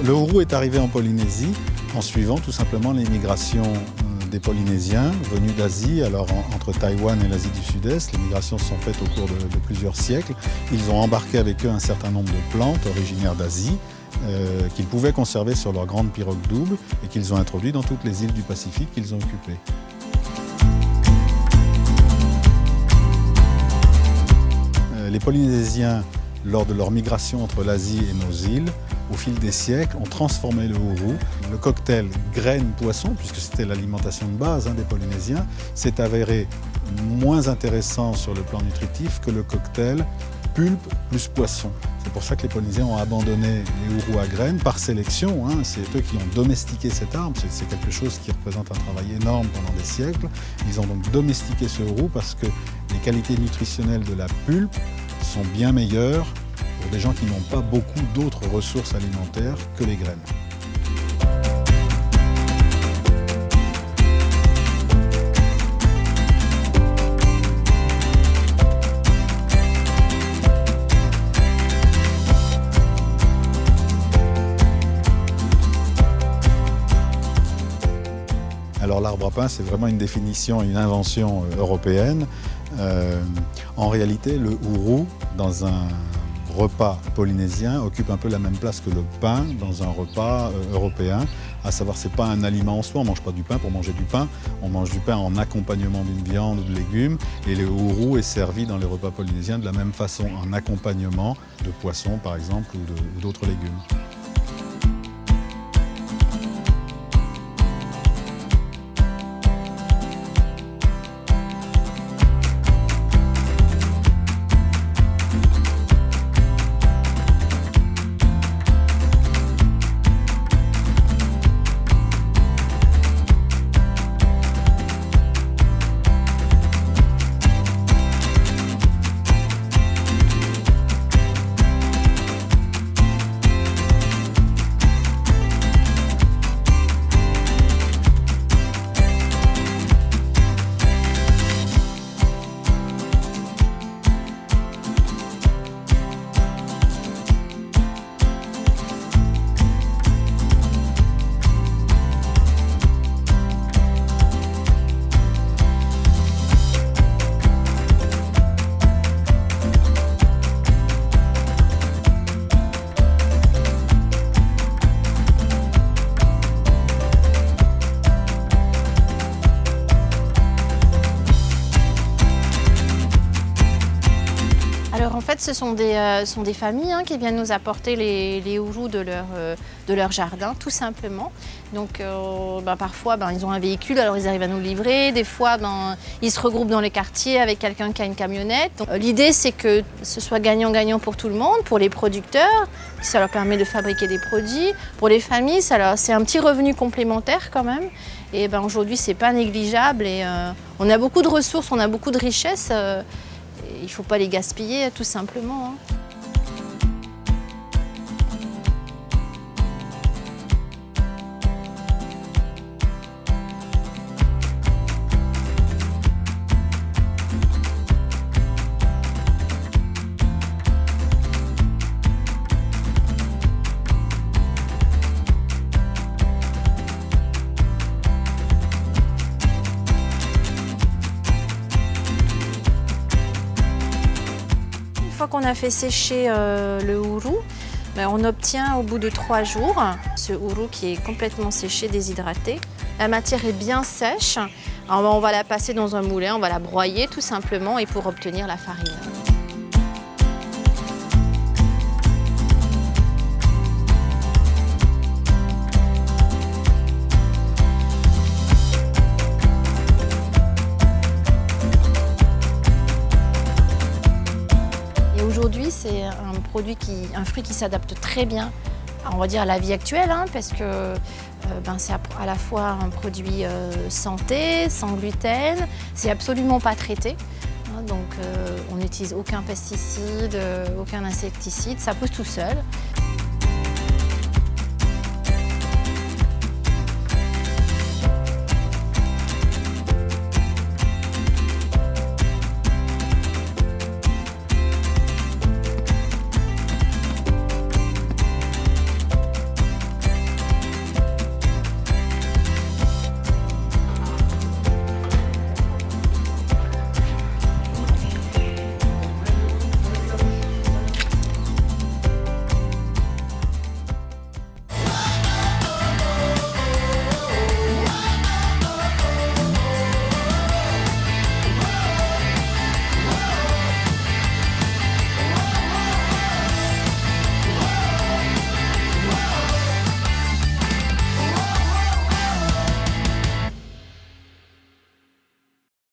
Le hourou est arrivé en Polynésie en suivant tout simplement les migrations des Polynésiens venus d'Asie. Alors entre Taïwan et l'Asie du Sud-Est, les migrations se sont faites au cours de plusieurs siècles. Ils ont embarqué avec eux un certain nombre de plantes originaires d'Asie qu'ils pouvaient conserver sur leurs grandes pirogues doubles et qu'ils ont introduites dans toutes les îles du Pacifique qu'ils ont occupées. Les Polynésiens, lors de leur migration entre l'Asie et nos îles, au fil des siècles, ont transformé le hourou. Le cocktail graines-poisson, puisque c'était l'alimentation de base des Polynésiens, s'est avéré moins intéressant sur le plan nutritif que le cocktail pulpe plus poisson. C'est pour ça que les Polynésiens ont abandonné les hourous à graines par sélection. C'est eux qui ont domestiqué cette arme. C'est quelque chose qui représente un travail énorme pendant des siècles. Ils ont donc domestiqué ce hourou parce que les qualités nutritionnelles de la pulpe sont bien meilleures pour des gens qui n'ont pas beaucoup d'autres ressources alimentaires que les graines. Alors l'arbre à pain, c'est vraiment une définition, une invention européenne. En réalité, le hourou, dans un repas polynésien, occupe un peu la même place que le pain dans un repas européen. À savoir, c'est pas un aliment en soi, on ne mange pas du pain pour manger du pain, on mange du pain en accompagnement d'une viande ou de légumes. Et le hourou est servi dans les repas polynésiens de la même façon, en accompagnement de poissons par exemple ou d'autres légumes. Alors en fait, ce sont des familles qui viennent nous apporter les hourous de leur jardin, tout simplement. Donc parfois, ils ont un véhicule, alors ils arrivent à nous livrer. Des fois, ils se regroupent dans les quartiers avec quelqu'un qui a une camionnette. L'idée, c'est que ce soit gagnant-gagnant pour tout le monde, pour les producteurs, ça leur permet de fabriquer des produits. Pour les familles, c'est un petit revenu complémentaire quand même. Et aujourd'hui, c'est pas négligeable et on a beaucoup de ressources, on a beaucoup de richesses. Il ne faut pas les gaspiller, tout simplement. Une fois qu'on a fait sécher le hourou, on obtient au bout de 3 jours ce hourou qui est complètement séché, déshydraté. La matière est bien sèche. Alors, on va la passer dans un moulin, on va la broyer tout simplement et pour obtenir la farine. Aujourd'hui, c'est un fruit qui s'adapte très bien, on va dire, à la vie actuelle, parce que c'est à la fois un produit santé, sans gluten, c'est absolument pas traité. Donc on n'utilise aucun pesticide, aucun insecticide, ça pousse tout seul.